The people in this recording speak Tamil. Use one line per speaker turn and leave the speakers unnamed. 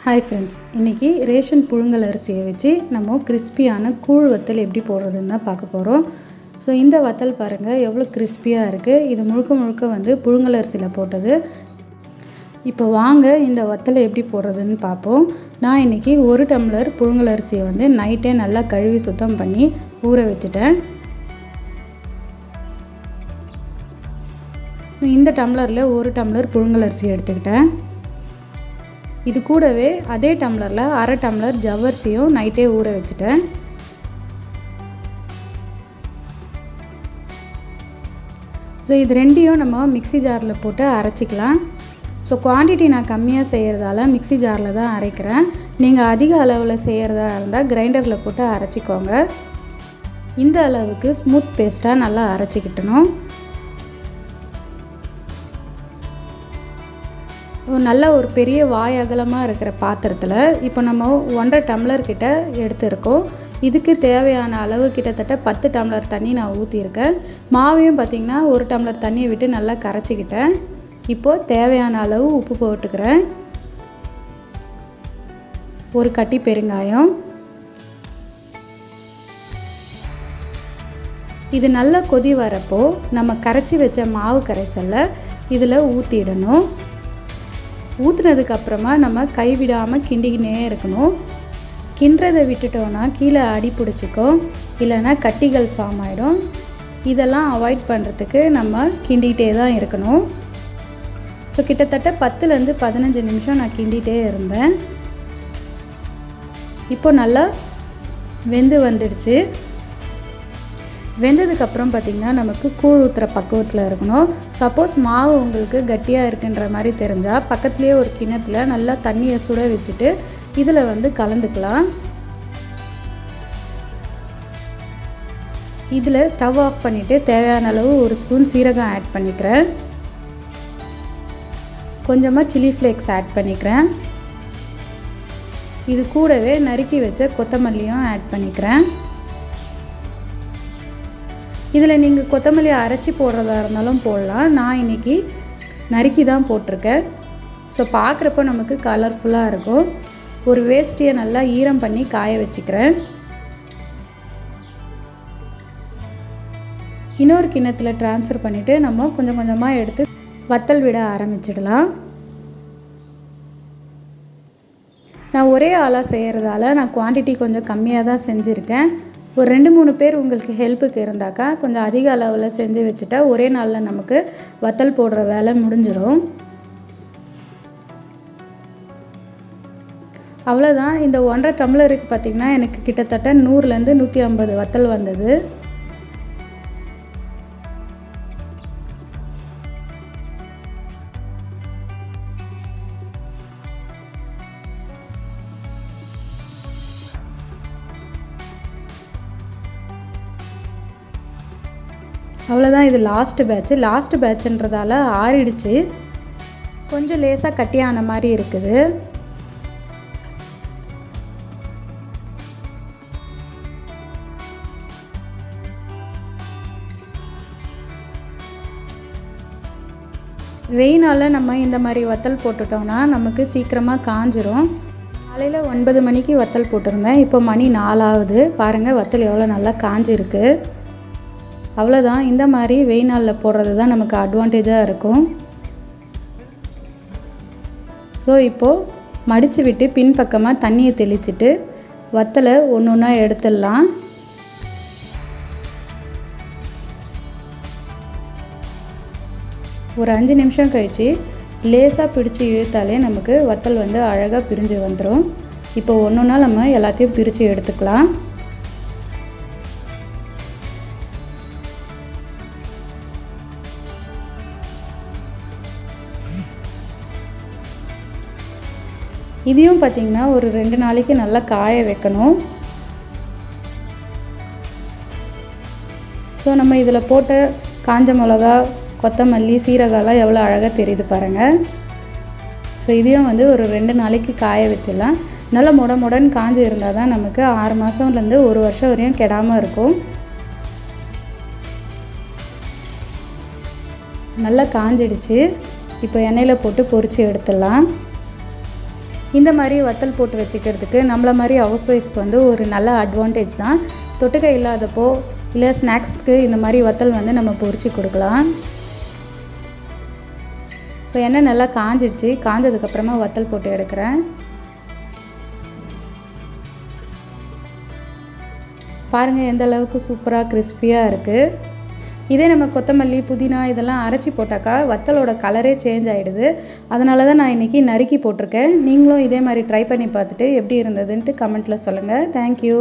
ஹாய் ஃப்ரெண்ட்ஸ், இன்றைக்கி ரேஷன் புழுங்கல் அரிசியை வச்சு நம்ம கிறிஸ்பியான கூழ் வத்தல் எப்படி போடுறதுன்னு தான் பார்க்க போகிறோம். ஸோ இந்த வத்தல் பாருங்கள் எவ்வளோ கிறிஸ்பியாக இருக்குது. இது முழுக்க வந்து புழுங்கல் அரிசியில் போட்டது. இப்போ வாங்க இந்த வத்தலை எப்படி போடுறதுன்னு பார்ப்போம். நான் இன்றைக்கி 1 டம்ளர் புழுங்கல் அரிசியை வந்து நைட்டே நல்லா கழுவி சுத்தம் பண்ணி ஊற வச்சுட்டேன். இந்த டம்ளரில் 1 டம்ளர் புழுங்கல் அரிசி எடுத்துக்கிட்டேன். இது கூடவே அதே டம்ளரில் 1/2 டம்ளர் ஜவ்வரிசியும் நைட்டே ஊற வச்சுட்டேன். ஸோ இது ரெண்டையும் நம்ம மிக்ஸி ஜாரில் போட்டு அரைச்சிக்கலாம். ஸோ குவான்டிட்டி நான் கம்மியாக செய்கிறதால மிக்ஸி ஜாரில் தான் அரைக்கிறேன். நீங்கள் அதிக அளவில் செய்கிறதா இருந்தால் கிரைண்டரில் போட்டு அரைச்சிக்கோங்க. இந்த அளவுக்கு ஸ்மூத் பேஸ்ட்டாக நல்லா அரைச்சிக்கிட்டணும். நல்ல ஒரு பெரிய வாய் அகலமாக இருக்கிற பாத்திரத்தில் இப்போ நம்ம 1.5 டம்ளர் கிட்ட எடுத்துருக்கோம். இதுக்கு தேவையான அளவு கிட்டத்தட்ட 10 டம்ளர் தண்ணி நான் ஊற்றியிருக்கேன். மாவையும் பார்த்திங்கன்னா 1 டம்ளர் தண்ணியை விட்டு நல்லா கரைச்சிக்கிட்டேன். இப்போது தேவையான அளவு உப்பு போட்டுக்கிறேன். ஒரு கட்டி பெருங்காயம். இது நல்லா கொதி வரப்போ நம்ம கரைச்சி வச்ச மாவு கரைசலில் இதில் ஊற்றிடணும். ஊற்றுனதுக்கப்புறமா நம்ம கைவிடாமல் கிண்டிக்கினே இருக்கணும். கிண்டுறதை விட்டுட்டோன்னா கீழே அடி பிடிச்சிக்கும், இல்லைன்னா கட்டிகள் ஃபார்ம் ஆகிடும். இதெல்லாம் அவாய்ட் பண்ணுறதுக்கு நம்ம கிண்டிகிட்டே தான் இருக்கணும். ஸோ கிட்டத்தட்ட 10லேருந்து 15 நிமிஷம் நான் கிண்டிகிட்டே இருந்தேன். இப்போ நல்லா வெந்து வந்துடுச்சு. வெந்ததுக்கப்புறம் பார்த்திங்கன்னா நமக்கு கூழ் ஊற்றுற பக்குவத்தில் இருக்கணும். சப்போஸ் மாவு உங்களுக்கு கட்டியாக இருக்குன்ற மாதிரி தெரிஞ்சால் பக்கத்துலேயே ஒரு கிண்ணத்தில் நல்லா தண்ணியை சுட வச்சுட்டு இதில் வந்து கலந்துக்கலாம். இதில் ஸ்டவ் ஆஃப் பண்ணிவிட்டு தேவையான அளவு 1 ஸ்பூன் சீரகம் ஆட் பண்ணிக்கிறேன். கொஞ்சமாக சில்லி ஃப்ளேக்ஸ் ஆட் பண்ணிக்கிறேன். இது கூடவே நறுக்கி வச்ச கொத்தமல்லியும் ஆட் பண்ணிக்கிறேன். இதில் நீங்கள் கொத்தமல்லி அரைச்சி போடுறதா இருந்தாலும் போடலாம். நான் இன்றைக்கி நறுக்கி தான் போட்டிருக்கேன். ஸோ பார்க்குறப்போ நமக்கு கலர்ஃபுல்லாக இருக்கும். ஒரு வேஷ்டியை நல்லா ஈரம் பண்ணி காய வச்சுக்கிறேன். இன்னொரு கிண்ணத்தில் ட்ரான்ஸ்ஃபர் பண்ணிவிட்டு நம்ம கொஞ்சம் கொஞ்சமாக எடுத்து வத்தல் விட ஆரம்பிச்சிடலாம். நான் ஒரே ஆளாக செய்கிறதால நான் குவான்டிட்டி கொஞ்சம் கம்மியாக தான் செஞ்சுருக்கேன். ஒரு 2-3 பேர் உங்களுக்கு ஹெல்ப்புக்கு இருந்தாக்கா கொஞ்சம் அதிக அளவில் செஞ்சு வச்சுட்டா ஒரே நாளில் நமக்கு வத்தல் போடுற வேலை முடிஞ்சிடும். அவ்வளோதான். இந்த 1.5 டம்ளருக்கு பார்த்திங்கன்னா எனக்கு கிட்டத்தட்ட 100லேருந்து 150 வத்தல் வந்தது. அவ்வளோதான். இது லாஸ்ட் பேட்சுன்றதால ஆறிடுச்சு. கொஞ்சம் லேசாக கட்டியான மாதிரி இருக்குது. வெயினால் நம்ம இந்த மாதிரி வத்தல் போட்டுட்டோம்னா நமக்கு சீக்கிரமாக காஞ்சிரும். காலையில் 9 மணிக்கு வத்தல் போட்டிருந்தேன். இப்போ மணி 4 ஆகுது. பாருங்கள் வத்தல் எவ்வளோ நல்லா காஞ்சிருக்கு. அவ்வளோதான். இந்த மாதிரி வெயில் நாளில் போடுறது தான் நமக்கு அட்வான்டேஜாக இருக்கும். ஸோ இப்போது மடித்து விட்டு பின்பக்கமாக தண்ணியை தெளிச்சிட்டு வத்தலை ஒன்று ஒன்றா எடுத்துடலாம். ஒரு 5 நிமிஷம் கழித்து லேசாக பிடிச்சி இழுத்தாலே நமக்கு வத்தல் வந்து அழகாக பிரிஞ்சு வந்துடும். இப்போ ஒன்று ஒன்றா நம்ம எல்லாத்தையும் பிரித்து எடுத்துக்கலாம். இதையும் பார்த்திங்கன்னா ஒரு 2 நாளைக்கு நல்லா காய வைக்கணும். ஸோ நம்ம இதில் போட்ட காஞ்ச மிளகா, கொத்தமல்லி, சீரகம்லாம் எவ்வளோ அழகாக தெரியுது பாருங்கள். ஸோ இதையும் வந்து ஒரு 2 நாளைக்கு காய வச்சிடலாம். நல்லா முடன்னு காஞ்சி இருந்தால் தான் நமக்கு 6 மாதம்லேருந்து 1 வருஷம் வரையும் கெடாமல் இருக்கும். நல்லா காஞ்சிடுச்சு. இப்போ எண்ணெயில் போட்டு பொரித்து எடுத்துடலாம். இந்த மாதிரி வத்தல் போட்டு வச்சுக்கிறதுக்கு நம்மள மாதிரி ஹவுஸ் ஒய்ஃப்க்கு வந்து ஒரு நல்ல அட்வான்டேஜ் தான். தொட்டுக்க இல்லாதப்போ இல்லை ஸ்நாக்ஸ்க்கு இந்த மாதிரி வத்தல் வந்து நம்ம பொரிச்சு கொடுக்கலாம். ஸோ எண்ணெய் நல்லா காஞ்சிடுச்சு. காஞ்சதுக்கப்புறமா வத்தல் போட்டு எடுக்கிறேன். பாருங்கள் எந்த அளவுக்கு சூப்பராக கிறிஸ்பியாக இருக்குது. இதே நம்ம கொத்தமல்லி புதினா இதெல்லாம் அரைச்சி போட்டாக்கா வத்தலோட கலரே சேஞ்ச் ஆகிடுது. அதனால தான் நான் இன்றைக்கி நறுக்கி போட்டிருக்கேன். நீங்களும் இதே மாதிரி ட்ரை பண்ணி பார்த்துட்டு எப்படி இருந்ததுன்ட்டு கமெண்ட்டில் சொல்லுங்கள். தேங்க்யூ.